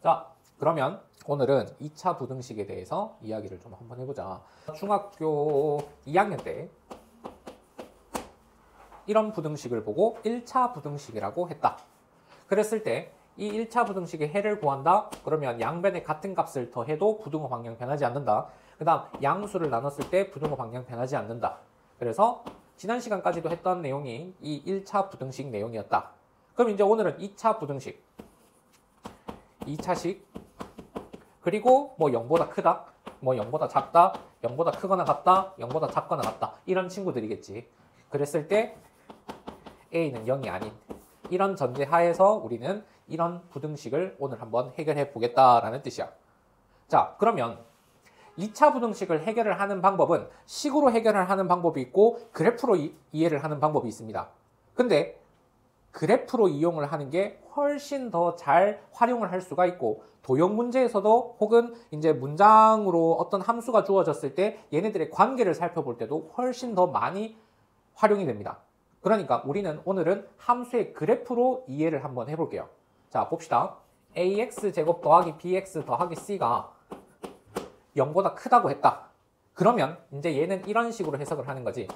자, 그러면 오늘은 2차 부등식에 대해서 이야기를 좀 한번 해보자. 중학교 2학년 때 이런 부등식을 보고 1차 부등식이라고 했다. 그랬을 때 이 1차 부등식의 해를 구한다? 그러면 양변에 같은 값을 더해도 부등호 방향 변하지 않는다. 그 다음 양수를 나눴을 때 부등호 방향 변하지 않는다. 그래서 지난 시간까지도 했던 내용이 이 1차 부등식 내용이었다. 그럼 이제 오늘은 2차 부등식, 2차식, 그리고 뭐 0보다 크다, 뭐 0보다 작다, 0보다 크거나 같다, 0보다 작거나 같다, 이런 친구들이겠지. 그랬을 때 A는 0이 아닌 이런 전제 하에서 우리는 이런 부등식을 오늘 한번 해결해 보겠다라는 뜻이야. 자, 그러면 2차 부등식을 해결을 하는 방법은 식으로 해결을 하는 방법이 있고 그래프로 이해를 하는 방법이 있습니다. 근데 그래프로 이용을 하는 게 훨씬 더 잘 활용을 할 수가 있고, 도형 문제에서도 혹은 이제 문장으로 어떤 함수가 주어졌을 때 얘네들의 관계를 살펴볼 때도 훨씬 더 많이 활용이 됩니다. 그러니까 우리는 오늘은 함수의 그래프로 이해를 한번 해볼게요. 자, 봅시다. ax제곱 더하기 bx 더하기 c가 0보다 크다고 했다. 그러면 이제 얘는 이런 식으로 해석을 하는 거지.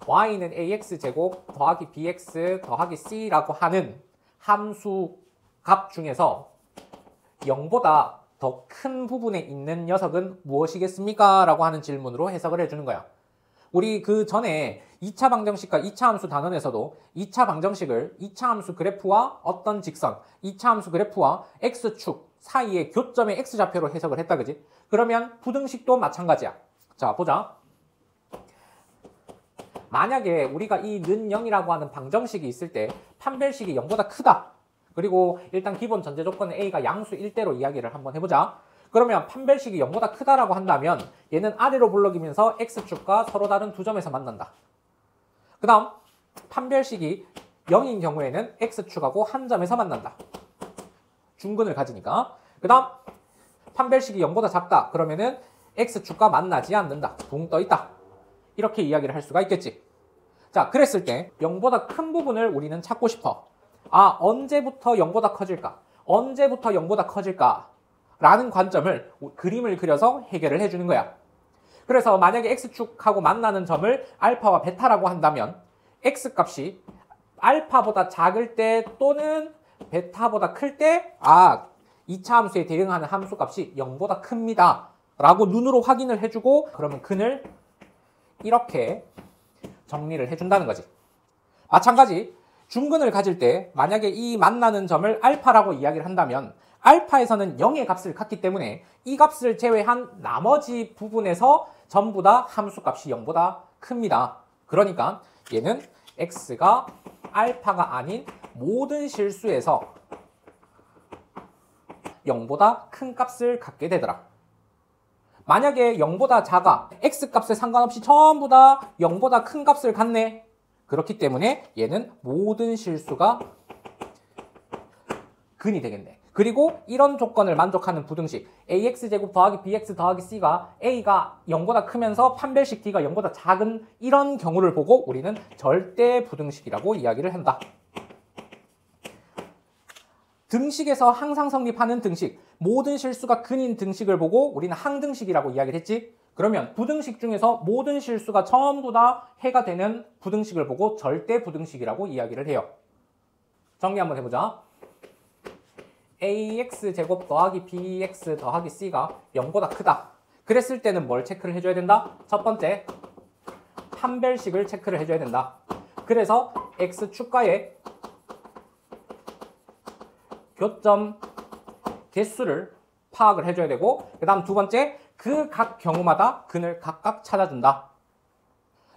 y는 ax제곱 더하기 bx 더하기 c라고 하는 함수 값 중에서 0보다 더 큰 부분에 있는 녀석은 무엇이겠습니까? 라고 하는 질문으로 해석을 해주는 거야. 우리 그 전에 2차 방정식과 2차 함수 단원에서도 2차 방정식을 2차 함수 그래프와 어떤 직선, 2차 함수 그래프와 x축 사이의 교점의 x좌표로 해석을 했다, 그지? 그러면 부등식도 마찬가지야. 자, 보자. 만약에 우리가 이 는 0이라고 하는 방정식이 있을 때 판별식이 0보다 크다. 그리고 일단 기본 전제 조건은 A가 양수 1대로 이야기를 한번 해보자. 그러면 판별식이 0보다 크다라고 한다면 얘는 아래로 볼록이면서 x축과 서로 다른 두 점에서 만난다. 그 다음 판별식이 0인 경우에는 x축하고 한 점에서 만난다. 중근을 가지니까. 그 다음 판별식이 0보다 작다. 그러면은 x축과 만나지 않는다. 붕 떠있다. 이렇게 이야기를 할 수가 있겠지. 자, 그랬을 때 0보다 큰 부분을 우리는 찾고 싶어. 아, 언제부터 0보다 커질까? 언제부터 0보다 커질까? 라는 관점을 그림을 그려서 해결을 해주는 거야. 그래서 만약에 x축하고 만나는 점을 알파와 베타라고 한다면 x값이 알파보다 작을 때 또는 베타보다 클 때 2차 함수에 대응하는 함수값이 0보다 큽니다. 라고 눈으로 확인을 해주고 그러면 근을 이렇게 정리를 해준다는 거지. 마찬가지 중근을 가질 때 만약에 이 만나는 점을 알파라고 이야기를 한다면 알파에서는 0의 값을 갖기 때문에 이 값을 제외한 나머지 부분에서 전부 다 함수값이 0보다 큽니다. 그러니까 얘는 x가 알파가 아닌 모든 실수에서 0보다 큰 값을 갖게 되더라. 만약에 0보다 작아, x값에 상관없이 전부 다 0보다 큰 값을 갖네. 그렇기 때문에 얘는 모든 실수가 근이 되겠네. 그리고 이런 조건을 만족하는 부등식 ax제곱 더하기 bx 더하기 c가 a가 0보다 크면서 판별식 d가 0보다 작은 이런 경우를 보고 우리는 절대 부등식이라고 이야기를 한다. 등식에서 항상 성립하는 등식, 모든 실수가 근인 등식을 보고 우리는 항등식이라고 이야기를 했지. 그러면 부등식 중에서 모든 실수가 전부 다 해가 되는 부등식을 보고 절대 부등식이라고 이야기를 해요. 정리 한번 해보자. ax제곱 더하기 bx 더하기 c가 0보다 크다. 그랬을 때는 뭘 체크를 해줘야 된다? 첫 번째, 판별식을 체크를 해줘야 된다. 그래서 x축과의 교점 개수를 파악을 해줘야 되고, 그 다음 두 번째, 그 각 경우마다 근을 각각 찾아준다.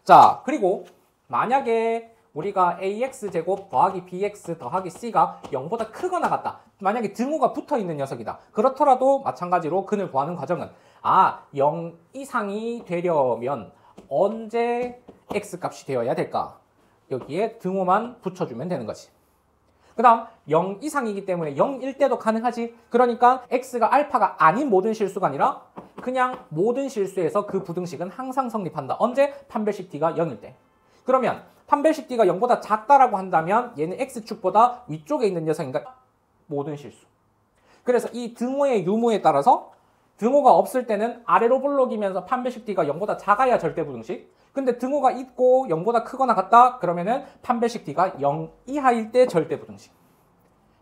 자, 그리고 만약에 우리가 ax제곱 더하기 bx 더하기 c가 0보다 크거나 같다. 만약에 등호가 붙어있는 녀석이다. 그렇더라도 마찬가지로 근을 구하는 과정은 0 이상이 되려면 언제 x값이 되어야 될까? 여기에 등호만 붙여주면 되는 거지. 그 다음 0 이상이기 때문에 0일 때도 가능하지. 그러니까 x가 알파가 아닌 모든 실수가 아니라 그냥 모든 실수에서 그 부등식은 항상 성립한다. 언제? 판별식 d가 0일 때. 그러면 판별식 d가 0보다 작다라고 한다면 얘는 x축보다 위쪽에 있는 녀석인가? 모든 실수. 그래서 이 등호의 유무에 따라서 등호가 없을 때는 아래로 볼록이면서 판별식 D가 0보다 작아야 절대부등식. 근데 등호가 있고 0보다 크거나 같다? 그러면은 판별식 D가 0 이하일 때 절대부등식.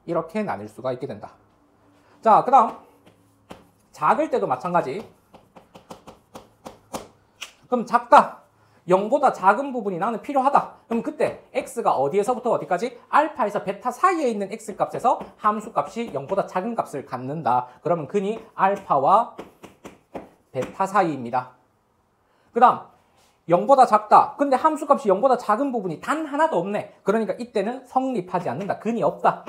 이렇게 나뉠 수가 있게 된다. 자, 그 다음 작을 때도 마찬가지. 그럼 작다. 0보다 작은 부분이 나는 필요하다. 그럼 그때 x가 어디에서부터 어디까지? 알파에서 베타 사이에 있는 x 값에서 함수 값이 0보다 작은 값을 갖는다. 그러면 근이 알파와 베타 사이입니다. 그 다음 0보다 작다. 근데 함수 값이 0보다 작은 부분이 단 하나도 없네. 그러니까 이때는 성립하지 않는다. 근이 없다.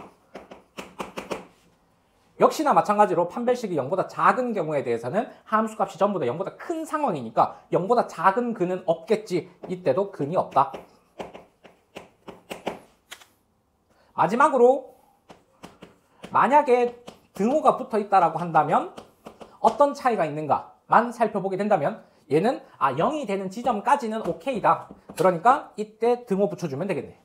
역시나 마찬가지로 판별식이 0보다 작은 경우에 대해서는 함수값이 전부 다 0보다 큰 상황이니까 0보다 작은 근은 없겠지. 이때도 근이 없다. 마지막으로 만약에 등호가 붙어 있다라고 한다면 어떤 차이가 있는가만 살펴보게 된다면 얘는 0이 되는 지점까지는 오케이다. 그러니까 이때 등호 붙여주면 되겠네.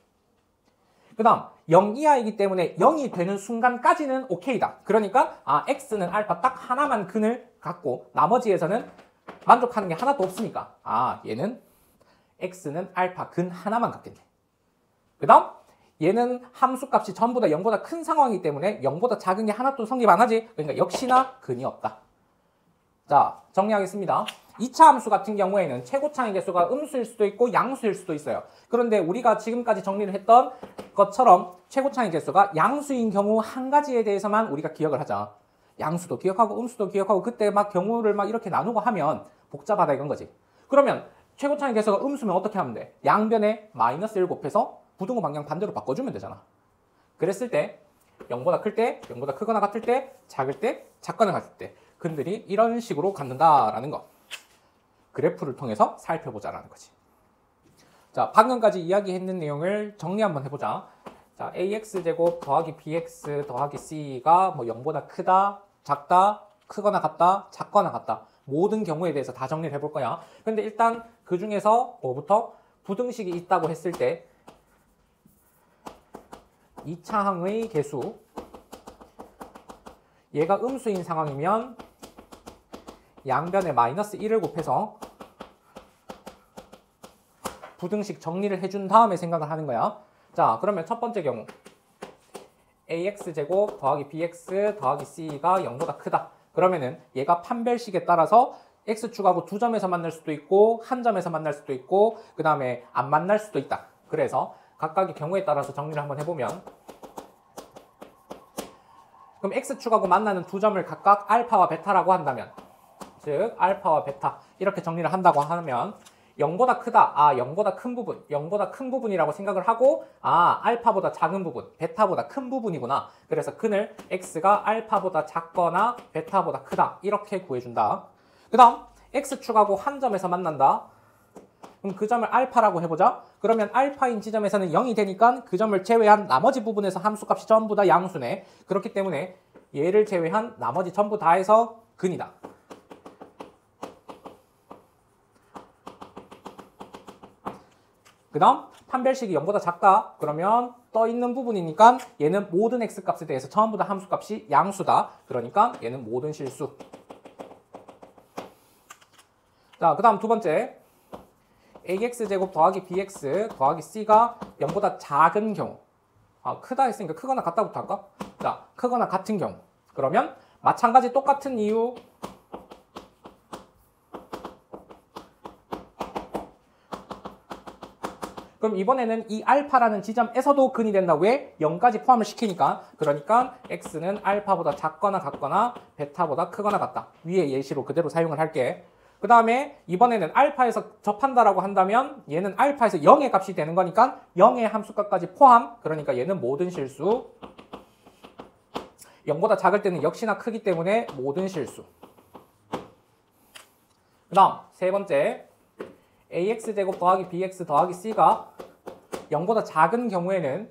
그 다음 0 이하이기 때문에 0이 되는 순간까지는 오케이다. 그러니까 x는 알파 딱 하나만 근을 갖고 나머지에서는 만족하는 게 하나도 없으니까 얘는 x는 알파 근 하나만 갖겠네. 그 다음 얘는 함수값이 전부 다 0보다 큰 상황이기 때문에 0보다 작은 게 하나도 성립 안 하지. 그러니까 역시나 근이 없다. 자, 정리하겠습니다. 2차 함수 같은 경우에는 최고차의 개수가 음수일 수도 있고 양수일 수도 있어요. 그런데 우리가 지금까지 정리를 했던 것처럼 최고차의 개수가 양수인 경우 한 가지에 대해서만 우리가 기억을 하자. 양수도 기억하고 음수도 기억하고 그때 막 경우를 막 이렇게 나누고 하면 복잡하다 이건 거지. 그러면 최고차의 개수가 음수면 어떻게 하면 돼? 양변에 마이너스 1 곱해서 부등호 방향 반대로 바꿔주면 되잖아. 그랬을 때 0보다 클 때, 0보다 크거나 같을 때, 작을 때, 작거나 같을 때 근들이 이런 식으로 갖는다라는 거. 그래프를 통해서 살펴보자라는 거지. 자, 방금까지 이야기했는 내용을 정리 한번 해보자. 자, ax제곱 더하기 bx 더하기 c가 뭐 0보다 크다, 작다, 크거나 같다, 작거나 같다. 모든 경우에 대해서 다 정리를 해볼 거야. 근데 일단 그 중에서 뭐부터? 부등식이 있다고 했을 때 2차항의 개수 얘가 음수인 상황이면 양변에 마이너스 1을 곱해서 부등식 정리를 해준 다음에 생각을 하는 거야. 자, 그러면 첫 번째 경우 ax제곱 더하기 bx 더하기 c가 0보다 크다. 그러면은 얘가 판별식에 따라서 x축하고 두 점에서 만날 수도 있고 한 점에서 만날 수도 있고 그 다음에 안 만날 수도 있다. 그래서 각각의 경우에 따라서 정리를 한번 해보면 그럼 x축하고 만나는 두 점을 각각 알파와 베타라고 한다면 즉 알파와 베타 이렇게 정리를 한다고 하면 0보다 크다, 0보다 큰 부분, 0보다 큰 부분이라고 생각을 하고 알파보다 작은 부분, 베타보다 큰 부분이구나. 그래서 근을 x가 알파보다 작거나 베타보다 크다 이렇게 구해준다. 그 다음 x축하고 한 점에서 만난다. 그럼 그 점을 알파라고 해보자. 그러면 알파인 지점에서는 0이 되니까 그 점을 제외한 나머지 부분에서 함수값이 전부 다 양수네. 그렇기 때문에 얘를 제외한 나머지 전부 다 해서 근이다. 그 다음 판별식이 0보다 작다. 그러면 떠있는 부분이니까 얘는 모든 x값에 대해서 전부 다 함수값이 양수다. 그러니까 얘는 모든 실수. 자, 그 다음 두 번째 ax제곱 더하기 bx 더하기 c가 0보다 작은 경우 크다 했으니까 크거나 같다부터 할까? 자, 크거나 같은 경우 그러면 마찬가지 똑같은 이유 그럼 이번에는 이 알파라는 지점에서도 근이 된다. 왜? 0까지 포함을 시키니까. 그러니까 x는 알파보다 작거나 같거나 베타보다 크거나 같다. 위에 예시로 그대로 사용을 할게. 그 다음에 이번에는 알파에서 접한다라고 한다면 얘는 알파에서 0의 값이 되는 거니까 0의 함수값까지 포함. 그러니까 얘는 모든 실수. 0보다 작을 때는 역시나 크기 때문에 모든 실수. 그 다음 세 번째 ax제곱 더하기 bx 더하기 c가 0보다 작은 경우에는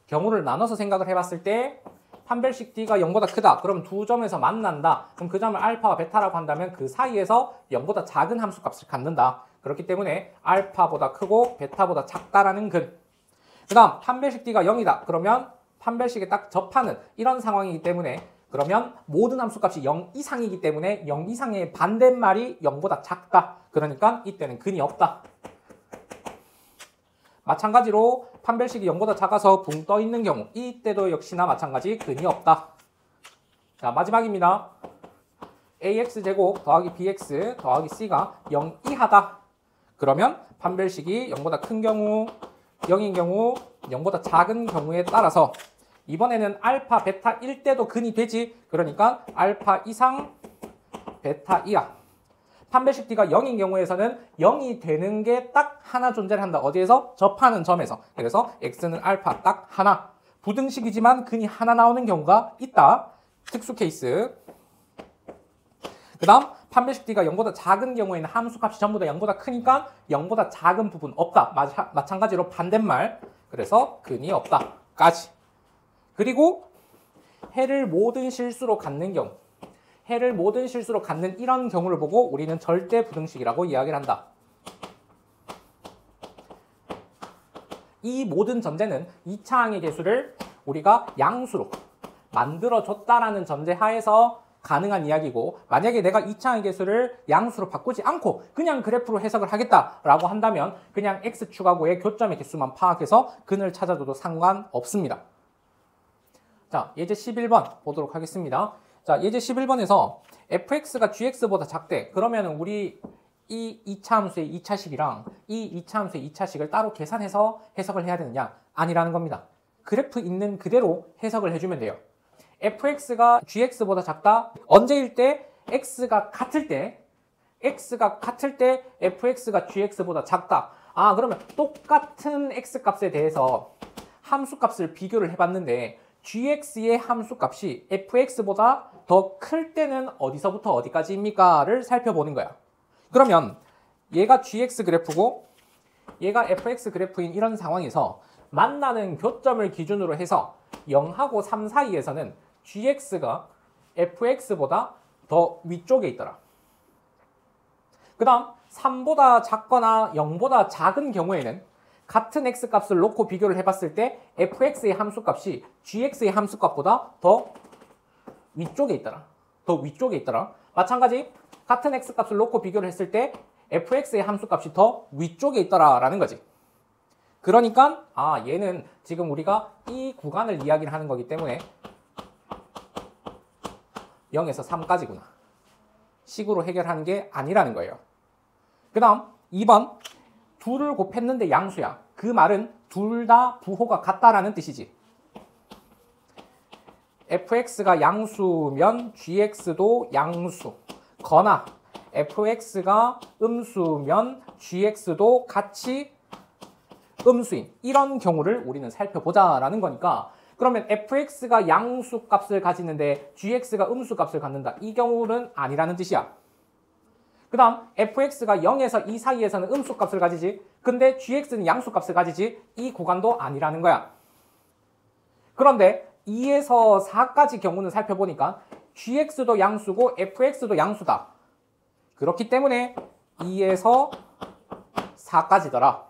경우를 나눠서 생각을 해봤을 때 판별식 D가 0보다 크다. 그럼 두 점에서 만난다. 그럼 그 점을 알파와 베타라고 한다면 그 사이에서 0보다 작은 함수값을 갖는다. 그렇기 때문에 알파보다 크고 베타보다 작다라는 근. 그 다음 판별식 D가 0이다. 그러면 판별식에 딱 접하는 이런 상황이기 때문에 그러면 모든 함수값이 0 이상이기 때문에 0 이상의 반대말이 0보다 작다. 그러니까 이때는 근이 없다. 마찬가지로 판별식이 0보다 작아서 붕 떠 있는 경우 이때도 역시나 마찬가지 근이 없다. 자, 마지막입니다. ax제곱 더하기 bx 더하기 c가 0 이하다. 그러면 판별식이 0보다 큰 경우, 0인 경우, 0보다 작은 경우에 따라서 이번에는 알파, 베타일 때도 근이 되지. 그러니까 알파 이상, 베타 이하. 판별식 D가 0인 경우에서는 0이 되는 게 딱 하나 존재를 한다. 어디에서? 접하는 점에서. 그래서 X는 알파 딱 하나. 부등식이지만 근이 하나 나오는 경우가 있다. 특수 케이스. 그 다음 판별식 D가 0보다 작은 경우에는 함수값이 전부 다 0보다 크니까 0보다 작은 부분 없다. 마찬가지로 반대말. 그래서 근이 없다. 까지. 그리고 해를 모든 실수로 갖는 경우. 해를 모든 실수로 갖는 이런 경우를 보고 우리는 절대 부등식이라고 이야기를 한다. 이 모든 전제는 2차항의 개수를 우리가 양수로 만들어줬다라는 전제 하에서 가능한 이야기고, 만약에 내가 2차항의 개수를 양수로 바꾸지 않고 그냥 그래프로 해석을 하겠다라고 한다면 그냥 x축하고의 교점의 개수만 파악해서 근을 찾아줘도 상관없습니다. 자, 예제 11번 보도록 하겠습니다. 자, 예제 11번에서 fx가 gx보다 작대. 그러면 우리 이 2차 함수의 2차식이랑 이 2차 함수의 2차식을 따로 계산해서 해석을 해야 되느냐? 아니라는 겁니다. 그래프 있는 그대로 해석을 해주면 돼요. fx가 gx보다 작다. 언제일 때? x가 같을 때 fx가 gx보다 작다. 아, 그러면 똑같은 x값에 대해서 함수값을 비교를 해봤는데 gx의 함수값이 fx보다 더 클 때는 어디서부터 어디까지입니까? 를 살펴보는 거야. 그러면 얘가 gx 그래프고 얘가 fx 그래프인 이런 상황에서 만나는 교점을 기준으로 해서 0하고 3 사이에서는 gx가 fx보다 더 위쪽에 있더라. 그 다음 3보다 작거나 0보다 작은 경우에는 같은 x값을 놓고 비교를 해봤을 때 fx의 함수값이 gx의 함수값보다 더 위쪽에 있더라. 마찬가지 같은 x값을 놓고 비교를 했을 때 fx의 함수값이 더 위쪽에 있더라라는 거지. 그러니까 얘는 지금 우리가 이 구간을 이야기를 하는 거기 때문에 0에서 3까지구나. 식으로 해결하는 게 아니라는 거예요. 그 다음 2번 둘을 곱했는데 양수야. 그 말은 둘 다 부호가 같다라는 뜻이지. fx가 양수면 gx도 양수거나 fx가 음수면 gx도 같이 음수인 이런 경우를 우리는 살펴보자라는 거니까, 그러면 fx가 양수 값을 가지는데 gx가 음수 값을 갖는다. 이 경우는 아니라는 뜻이야. 그 다음 fx가 0에서 2 사이에서는 음수 값을 가지지. 근데 gx는 양수 값을 가지지. 이 구간도 아니라는 거야. 그런데 2에서 4까지 경우는 살펴보니까 gx도 양수고 fx도 양수다. 그렇기 때문에 2에서 4까지더라.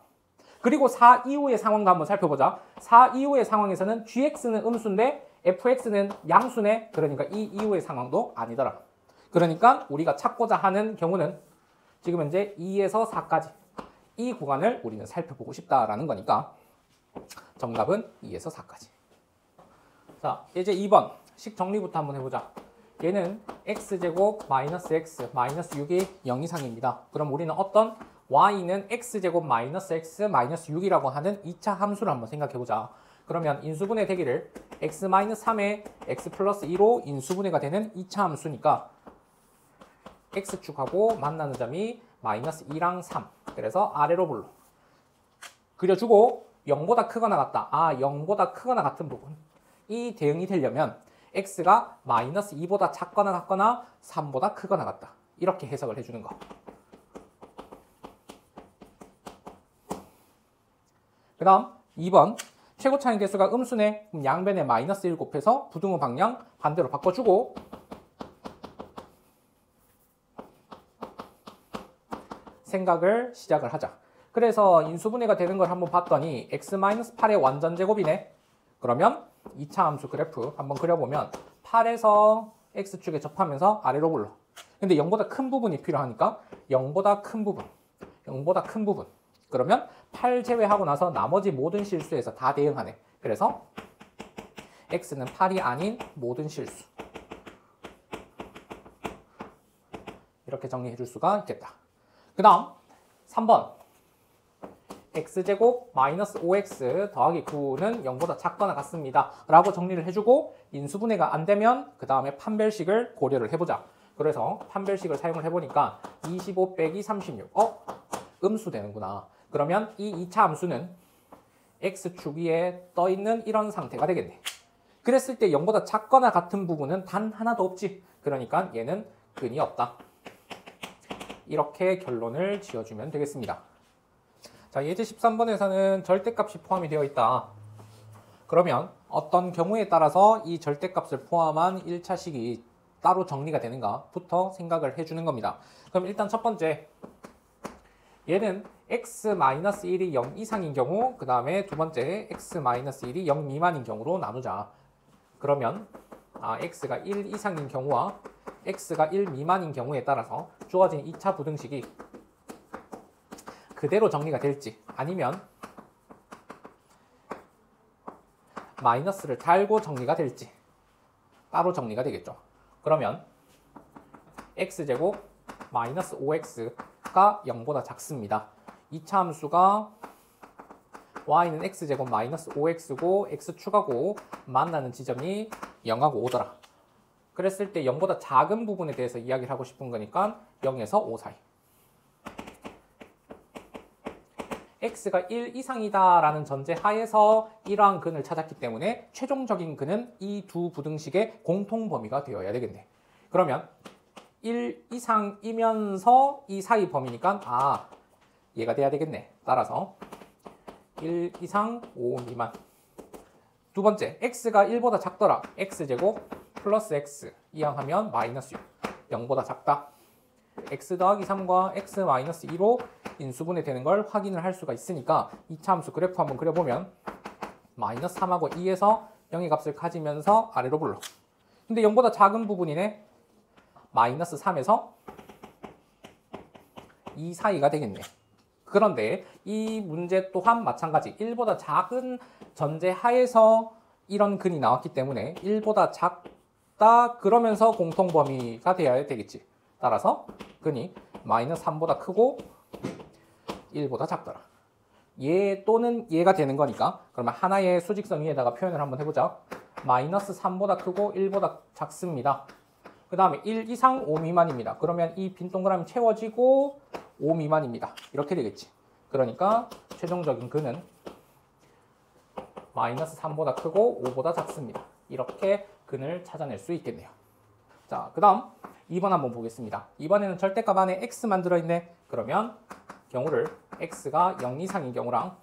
그리고 4 이후의 상황도 한번 살펴보자. 4 이후의 상황에서는 gx는 음수인데 fx는 양수네. 그러니까 이 이후의 상황도 아니더라. 그러니까 우리가 찾고자 하는 경우는 지금 현재 2에서 4까지 이 구간을 우리는 살펴보고 싶다라는 거니까 정답은 2에서 4까지. 자, 이제 2번 식 정리부터 한번 해보자. 얘는 x제곱 마이너스 x 마이너스 6이 0 이상입니다. 그럼 우리는 어떤 y는 x제곱 마이너스 x 마이너스 6이라고 하는 2차 함수를 한번 생각해보자. 그러면 인수분해 되기를 x 마이너스 3에 x 플러스 2로 인수분해가 되는 2차 함수니까 x축하고 만나는 점이 마이너스 2랑 3. 그래서 아래로 불러 그려주고 0보다 크거나 같다. 0보다 크거나 같은 부분. 이 대응이 되려면 x가 마이너스 2보다 작거나 같거나 3보다 크거나 같다. 이렇게 해석을 해주는 거. 그 다음 2번 최고차인 개수가 음수네. 그럼 양변에 마이너스 1 곱해서 부등호 방향 반대로 바꿔주고 생각을 시작을 하자. 그래서 인수분해가 되는 걸 한번 봤더니 x-8의 완전 제곱이네. 그러면 2차 함수 그래프 한번 그려보면 8에서 x축에 접하면서 아래로 굴러. 근데 0보다 큰 부분이 필요하니까 0보다 큰 부분, 0보다 큰 부분. 그러면 8 제외하고 나서 나머지 모든 실수에서 다 대응하네. 그래서 x는 8이 아닌 모든 실수. 이렇게 정리해 줄 수가 있겠다. 그 다음 3번 x제곱 마이너스 5x 더하기 9는 0보다 작거나 같습니다 라고 정리를 해주고 인수분해가 안 되면 그 다음에 판별식을 고려를 해보자. 그래서 판별식을 사용을 해보니까 25 빼기 36 음수 되는구나. 그러면 이 2차 함수는 x축 위에 떠있는 이런 상태가 되겠네. 그랬을 때 0보다 작거나 같은 부분은 단 하나도 없지. 그러니까 얘는 근이 없다. 이렇게 결론을 지어주면 되겠습니다. 자, 예제 13번에서는 절대값이 포함이 되어 있다. 그러면 어떤 경우에 따라서 이 절대값을 포함한 1차식이 따로 정리가 되는가부터 생각을 해주는 겁니다. 그럼 일단 첫 번째, 얘는 x-1이 0 이상인 경우, 그 다음에 두 번째 x-1이 0 미만인 경우로 나누자. 그러면 x가 1 이상인 경우와 x가 1 미만인 경우에 따라서 주어진 2차 부등식이 그대로 정리가 될지 아니면 마이너스를 달고 정리가 될지 따로 정리가 되겠죠. 그러면 x제곱 마이너스 5x가 0보다 작습니다. 2차 함수가 y는 x제곱 마이너스 5x고 x축하고 만나는 지점이 0하고 5더라. 그랬을 때 0보다 작은 부분에 대해서 이야기를 하고 싶은 거니까 0에서 5 사이. x가 1 이상이다 라는 전제 하에서 이러한 근을 찾았기 때문에 최종적인 근은 이 두 부등식의 공통 범위가 되어야 되겠네. 그러면 1 이상이면서 이 사이 범위니까 얘가 돼야 되겠네. 따라서 1 이상 5 미만. 두 번째, x가 1보다 작더라. x제곱 플러스 x 이항하면 마이너스 6. 0보다 작다. x 더하기 3과 x 마이너스 2로 인수분해 되는 걸 확인을 할 수가 있으니까 2차 함수 그래프 한번 그려보면 마이너스 3하고 2에서 0의 값을 가지면서 아래로 굴러. 근데 0보다 작은 부분이네. 마이너스 3에서 2 사이가 되겠네. 그런데 이 문제 또한 마찬가지 1보다 작은 전제 하에서 이런 근이 나왔기 때문에 1보다 작다 그러면서 공통 범위가 되어야 되겠지. 따라서 근이 마이너스 3보다 크고 1보다 작더라. 얘 또는 얘가 되는 거니까 그러면 하나의 수직선 위에다가 표현을 한번 해보자. 마이너스 3보다 크고 1보다 작습니다. 그 다음에 1 이상 5 미만입니다. 그러면 이 빈 동그라미 채워지고 5 미만입니다. 이렇게 되겠지. 그러니까 최종적인 근은 마이너스 3보다 크고 5보다 작습니다. 이렇게 근을 찾아낼 수 있겠네요. 자, 그 다음 2번 한번 보겠습니다. 이번에는 절대값 안에 x만 들어있네. 그러면 경우를 x가 0 이상인 경우랑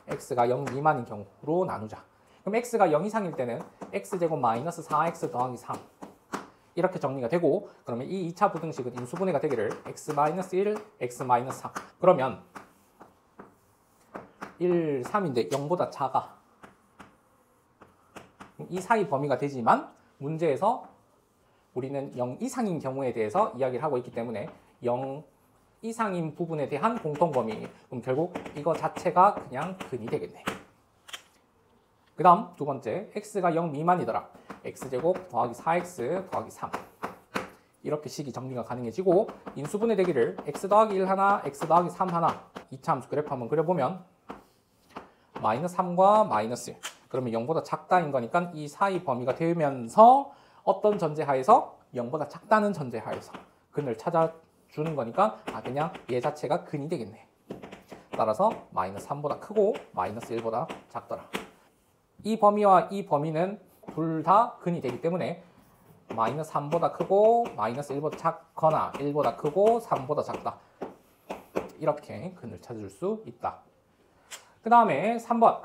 x가 0 미만인 경우로 나누자. 그럼 x가 0 이상일 때는 x제곱 마이너스 4x 더하기 3 이렇게 정리가 되고, 그러면 이 2차 부등식은 인수분해가 되기를 x-1, x-3. 그러면 1, 3인데 0보다 작아. 이 사이 범위가 되지만 문제에서 우리는 0 이상인 경우에 대해서 이야기를 하고 있기 때문에 0 이상인 부분에 대한 공통 범위. 그럼 결국 이거 자체가 그냥 근이 되겠네. 그 다음 두 번째, x가 0 미만이더라. x제곱 더하기 4x 더하기 3. 이렇게 식이 정리가 가능해지고 인수분해 되기를 x 더하기 1 하나, x 더하기 3 하나 2차 함수 그래프 한번 그려보면 마이너스 3과 마이너스 1. 그러면 0보다 작다인 거니까 이 사이 범위가 되면서 어떤 전제하에서 0보다 작다는 전제하에서 근을 찾아주는 거니까 그냥 얘 자체가 근이 되겠네. 따라서 마이너스 3보다 크고 마이너스 1보다 작더라. 이 범위와 이 범위는 둘 다 근이 되기 때문에 마이너스 3보다 크고 마이너스 1보다 작거나 1보다 크고 3보다 작다. 이렇게 근을 찾을 수 있다. 그 다음에 3번.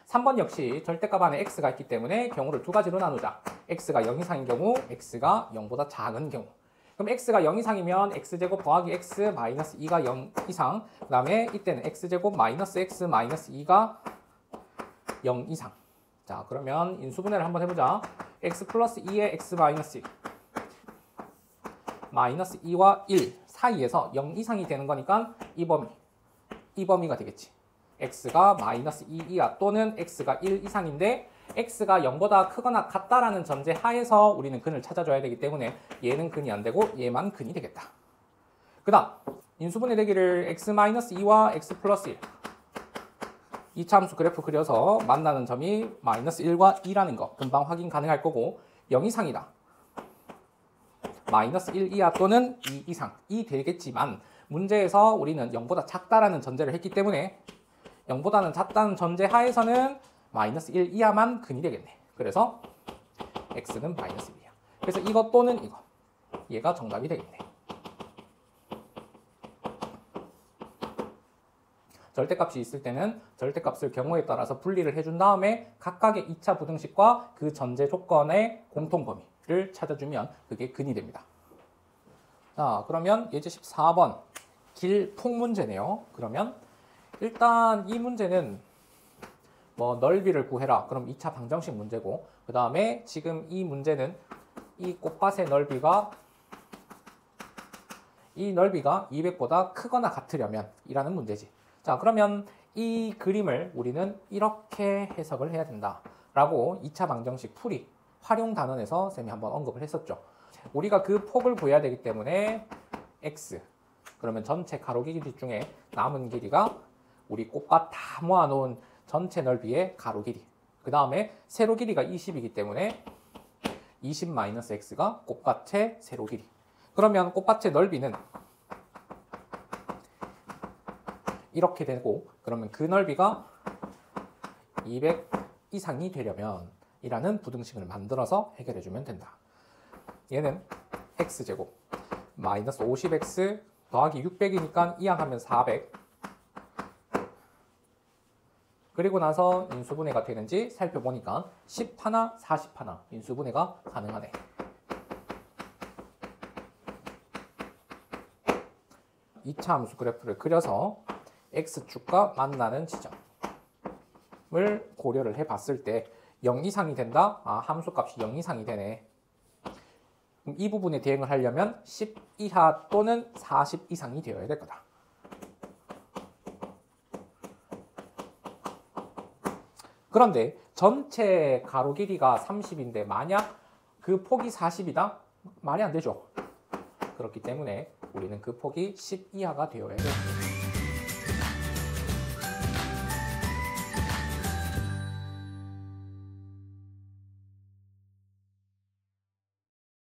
3번 역시 절대값 안에 x가 있기 때문에 경우를 두 가지로 나누자. x가 0 이상인 경우, x가 0보다 작은 경우. 그럼 x가 0 이상이면 x제곱 더하기 x 마이너스 2가 0 이상. 그 다음에 이때는 x제곱 마이너스 x 마이너스 2가 0 이상. 자, 그러면 인수분해를 한번 해보자. x 플러스 2에 x 마이너스 1. 마이너스 2와 1 사이에서 0 이상이 되는 거니까 이 범위가 되겠지. x가 마이너스 2 이하 또는 x가 1 이상인데 x가 0보다 크거나 같다라는 전제 하에서 우리는 근을 찾아줘야 되기 때문에 얘는 근이 안 되고 얘만 근이 되겠다. 그 다음 인수분해 되기를 x-2와 x 플러스 1 이차 함수 그래프 그려서 만나는 점이 마이너스 1과 2라는 거 금방 확인 가능할 거고 0 이상이다. 마이너스 1 이하 또는 2 이상 이 되겠지만 문제에서 우리는 0보다 작다라는 전제를 했기 때문에 0보다는 작다는 전제 하에서는 마이너스 1 이하만 근이 되겠네. 그래서 x는 마이너스 1이야. 그래서 이것 또는 이거 얘가 정답이 되겠네. 절대값이 있을 때는 절대값을 경우에 따라서 분리를 해준 다음에 각각의 2차 부등식과 그 전제 조건의 공통 범위를 찾아주면 그게 근이 됩니다. 자, 그러면 예제 14번 길폭 문제네요. 그러면 일단 이 문제는 뭐 넓이를 구해라. 그럼 2차 방정식 문제고 그 다음에 지금 이 문제는 이 꽃밭의 넓이가 이 넓이가 200보다 크거나 같으려면 이라는 문제지. 자, 그러면 이 그림을 우리는 이렇게 해석을 해야 된다 라고 2차 방정식 풀이 활용 단원에서 쌤이 한번 언급을 했었죠. 우리가 그 폭을 구해야 되기 때문에 x 그러면 전체 가로 길이 중에 남은 길이가 우리 꽃밭 다 모아놓은 전체 넓이의 가로 길이 그 다음에 세로 길이가 20이기 때문에 20-x가 꽃밭의 세로 길이. 그러면 꽃밭의 넓이는 이렇게 되고 그러면 그 넓이가 200 이상이 되려면 이라는 부등식을 만들어서 해결해 주면 된다. 얘는 x제곱 마이너스 50x 더하기 600이니까 이항하면 400 그리고 나서 인수분해가 되는지 살펴보니까 10 하나 40 하나 인수분해가 가능하네. 이차 함수 그래프를 그려서 x축과 만나는 지점을 고려를 해봤을 때 0 이상이 된다? 아, 함수값이 0 이상이 되네. 그럼 이 부분에 대응을 하려면 10 이하 또는 40 이상이 되어야 될 거다. 그런데 전체 가로 길이가 30인데 만약 그 폭이 40이다? 말이 안 되죠. 그렇기 때문에 우리는 그 폭이 10 이하가 되어야 됩니다.